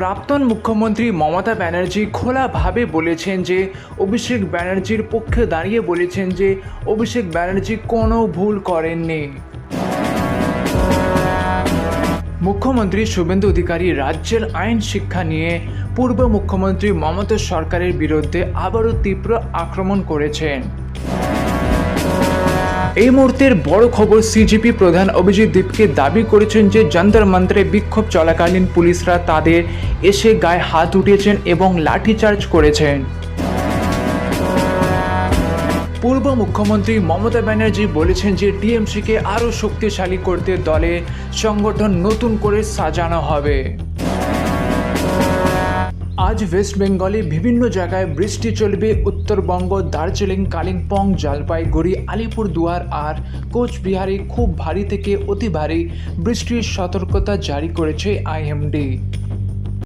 প্রাক্তন মুখ্যমন্ত্রী মমতা ব্যানার্জি খোলাভাবে বলেছেন যে অভিষেক ব্যানার্জির পক্ষে দাঁড়িয়ে বলেছেন যে অভিষেক ব্যানার্জি কোনো ভুল করেননি। মুখ্যমন্ত্রী শুভেন্দু অধিকারী রাজ্যের আইন শিক্ষা নিয়ে পূর্ব মুখ্যমন্ত্রী মমতা সরকারের বিরুদ্ধে আবারও তীব্র আক্রমণ করেছেন। এই মুহূর্তের বড় খবর, সিজিপি প্রধান অভিজিৎ দীপকে দাবি করেছেন যে যন্তর মন্ত্রে বিক্ষোভ চলাকালীন পুলিশরা তাদের এসে গায়ে হাত উঠিয়েছেন এবং লাঠিচার্জ করেছেন। পূর্ব মুখ্যমন্ত্রী মমতা ব্যানার্জি বলেছেন যে টিএমসিকে আরও শক্তিশালী করতে দলের সংগঠন নতুন করে সাজানো হবে। আজ ওয়েস্ট বেঙ্গলে বিভিন্ন জায়গায় বৃষ্টি চলবে। উত্তরবঙ্গ, দার্জিলিং, কালিম্পং, জলপাইগুড়ি, আলিপুরদুয়ার আর কোচবিহারে খুব ভারী থেকে অতি ভারী বৃষ্টির সতর্কতা জারি করেছে আইএমডি।